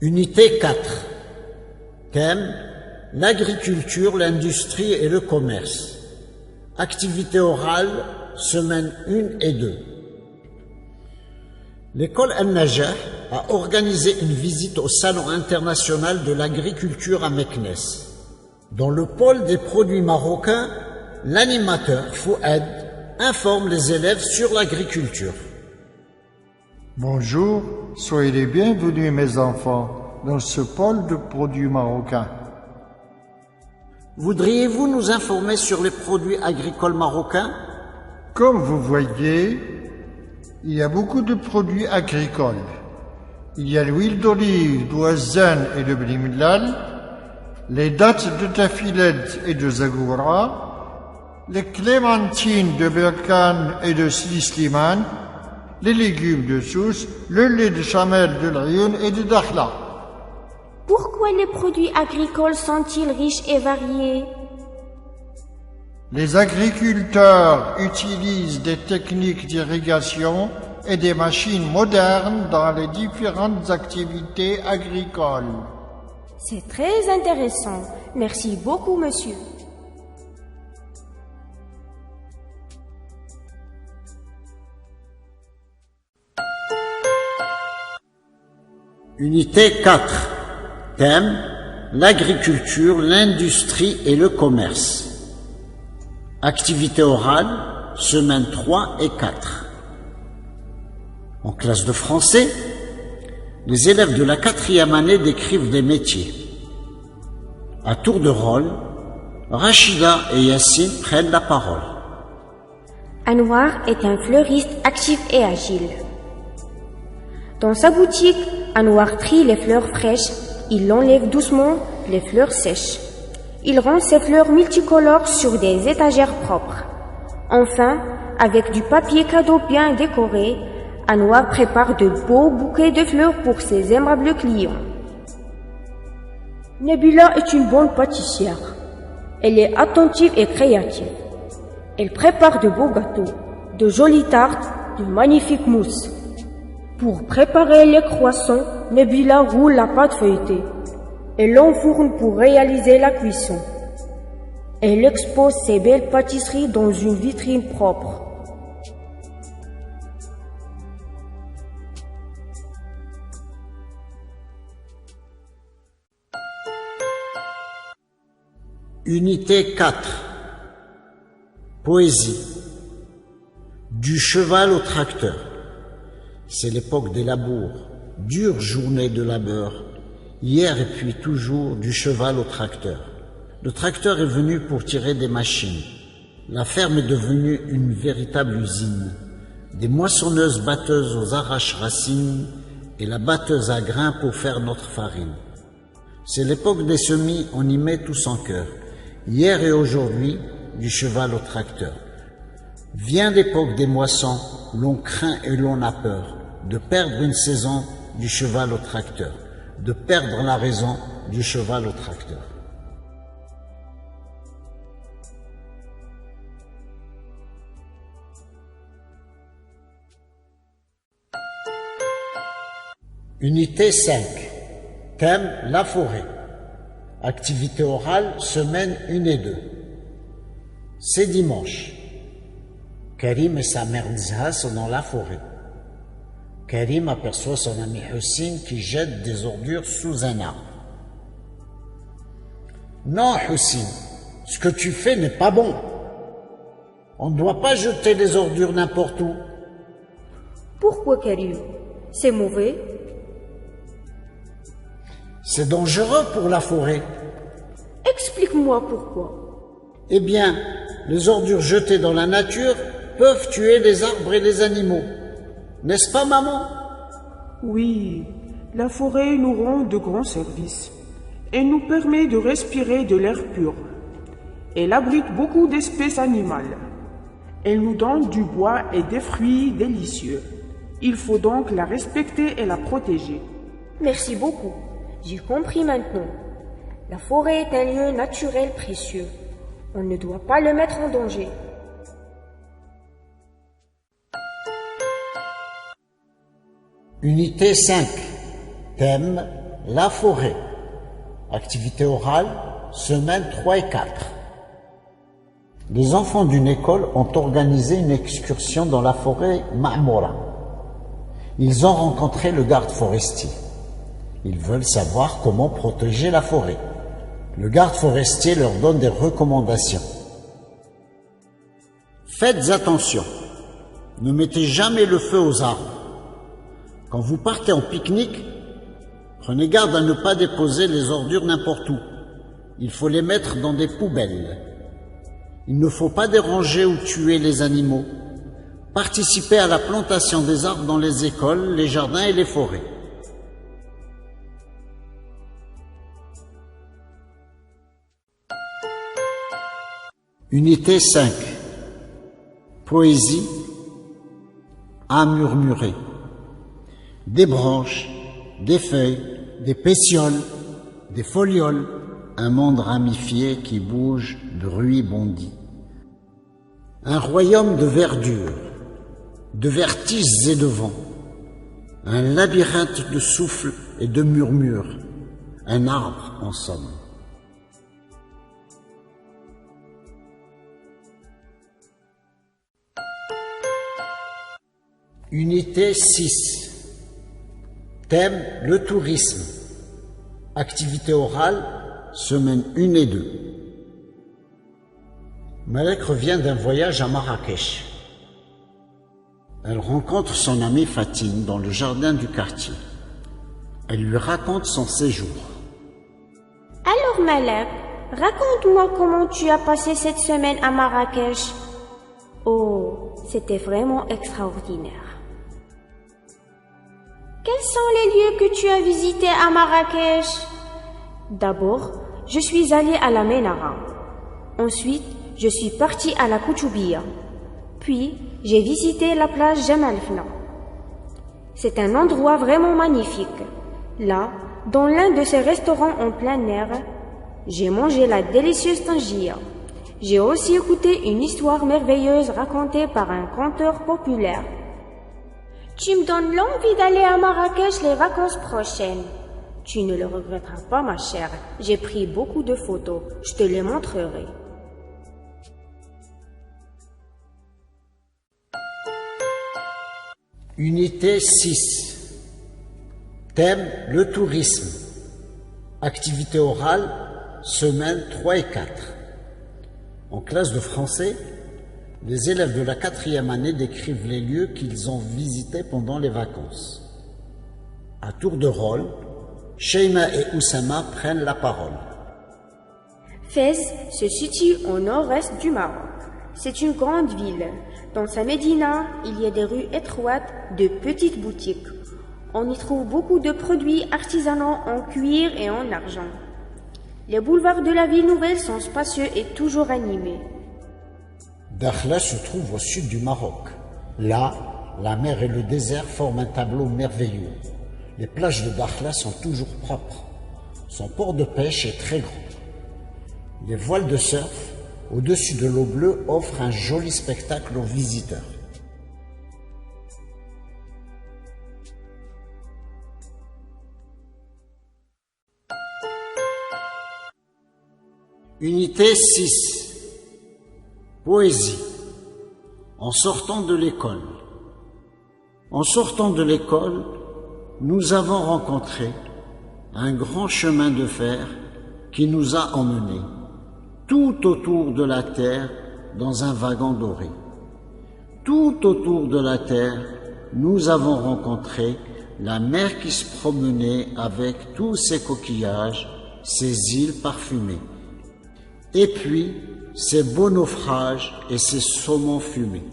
Unité 4. Thème: l'agriculture, l'industrie et le commerce. Activité orale, semaine 1 et 2. L'école Al-Najah a organisé une visite au Salon international de l'agriculture à Meknès. Dans le pôle des produits marocains, l'animateur Fouad informe les élèves sur l'agriculture. Bonjour, soyez les bienvenus mes enfants dans ce pôle de produits marocains. Voudriez-vous nous informer sur les produits agricoles marocains? Comme vous voyez, il y a beaucoup de produits agricoles. Il y a l'huile d'olive, d'oizen et de blimlal, les dattes de Tafiled et de Zagoura, les clémentines de Berkane et de Sidi Slimane, les légumes de Sousse, le lait de chamel de l'Ayoun et de Dakhla. Pourquoi les produits agricoles sont-ils riches et variés? Les agriculteurs utilisent des techniques d'irrigation et des machines modernes dans les différentes activités agricoles. C'est très intéressant. Merci beaucoup, monsieur. Unité 4. Thème: l'agriculture, l'industrie et le commerce. Activité orale, semaine 3 et 4. En classe de français, les élèves de la 4e année décrivent des métiers. À tour de rôle, Rachida et Yassine prennent la parole. Anwar est un fleuriste actif et agile. Dans sa boutique, Anwar trie les fleurs fraîches. Il enlève doucement les fleurs sèches. Il rend ces fleurs multicolores sur des étagères propres. Enfin, avec du papier cadeau bien décoré, Anwar prépare de beaux bouquets de fleurs pour ses aimables clients. Nabila est une bonne pâtissière. Elle est attentive et créative. Elle prépare de beaux gâteaux, de jolies tartes, de magnifiques mousses. Pour préparer les croissants, Nabila roule la pâte feuilletée. Elle l'enfourne pour réaliser la cuisson. Elle expose ses belles pâtisseries dans une vitrine propre. Unité 4. Poésie. Du cheval au tracteur. C'est l'époque des labours, dure journée de labeur. Hier et puis toujours, du cheval au tracteur. Le tracteur est venu pour tirer des machines. La ferme est devenue une véritable usine. Des moissonneuses batteuses aux arrache-racines et la batteuse à grains pour faire notre farine. C'est l'époque des semis, on y met tout son cœur. Hier et aujourd'hui, du cheval au tracteur. Vient l'époque des moissons, l'on craint et l'on a peur de perdre une saison, du cheval au tracteur, de perdre la raison, du cheval au tracteur. Unité 5. Thème: la forêt. Activité orale, semaine 1 et 2. C'est dimanche. Karim et sa mère Nzha sont dans la forêt. Karim aperçoit son ami Hussein qui jette des ordures sous un arbre. Non, Hussein, ce que tu fais n'est pas bon. On ne doit pas jeter les ordures n'importe où. Pourquoi, Karim? C'est mauvais? C'est dangereux pour la forêt. Explique-moi pourquoi. Eh bien, les ordures jetées dans la nature peuvent tuer les arbres et les animaux. N'est-ce pas, maman? Oui, la forêt nous rend de grands services. Elle nous permet de respirer de l'air pur. Elle abrite beaucoup d'espèces animales. Elle nous donne du bois et des fruits délicieux. Il faut donc la respecter et la protéger. Merci beaucoup. J'ai compris maintenant. La forêt est un lieu naturel précieux. On ne doit pas le mettre en danger. Unité 5. Thème: La forêt. Activité orale, semaines 3 et 4. Les enfants d'une école ont organisé une excursion dans la forêt Ma'moura. Ils ont rencontré le garde forestier. Ils veulent savoir comment protéger la forêt. Le garde forestier leur donne des recommandations. Faites attention. Ne mettez jamais le feu aux arbres. Quand vous partez en pique-nique, prenez garde à ne pas déposer les ordures n'importe où. Il faut les mettre dans des poubelles. Il ne faut pas déranger ou tuer les animaux. Participez à la plantation des arbres dans les écoles, les jardins et les forêts. Unité 5. Poésie à murmurer. Des branches, des feuilles, des pétioles, des folioles, un monde ramifié qui bouge, bruit bondit. Un royaume de verdure, de vertiges et de vent, un labyrinthe de souffles et de murmures, un arbre en somme. Unité 6. Thème, le tourisme. Activité orale, semaine 1 et 2. Malek revient d'un voyage à Marrakech. Elle rencontre son amie Fatine dans le jardin du quartier. Elle lui raconte son séjour. Alors Malek, raconte-moi comment tu as passé cette semaine à Marrakech. Oh, c'était vraiment extraordinaire. Quels sont les lieux que tu as visités à Marrakech? D'abord, je suis allée à la Ménara. Ensuite, je suis partie à la Kouchoubia. Puis, j'ai visité la plage Jemal Fna. C'est un endroit vraiment magnifique. Là, dans l'un de ces restaurants en plein air, j'ai mangé la délicieuse tangia. J'ai aussi écouté une histoire merveilleuse racontée par un conteur populaire. Tu me donnes l'envie d'aller à Marrakech les vacances prochaines. Tu ne le regretteras pas, ma chère. J'ai pris beaucoup de photos. Je te les montrerai. Unité 6. Thème, le tourisme. Activité orale, semaines 3 et 4. En classe de français, les élèves de la 4e année décrivent les lieux qu'ils ont visités pendant les vacances. À tour de rôle, Sheima et Oussama prennent la parole. Fès se situe au nord-est du Maroc. C'est une grande ville. Dans sa médina, il y a des rues étroites de petites boutiques. On y trouve beaucoup de produits artisanaux en cuir et en argent. Les boulevards de la ville nouvelle sont spacieux et toujours animés. Dakhla se trouve au sud du Maroc. Là, la mer et le désert forment un tableau merveilleux. Les plages de Dakhla sont toujours propres. Son port de pêche est très grand. Les voiles de surf au-dessus de l'eau bleue offrent un joli spectacle aux visiteurs. Unité 6. Poésie. En sortant de l'école. En sortant de l'école, nous avons rencontré un grand chemin de fer qui nous a emmenés tout autour de la terre dans un wagon doré. Tout autour de la terre, nous avons rencontré la mer qui se promenait avec tous ses coquillages, ses îles parfumées. Et puis, ces beaux naufrages et ces saumons fumés.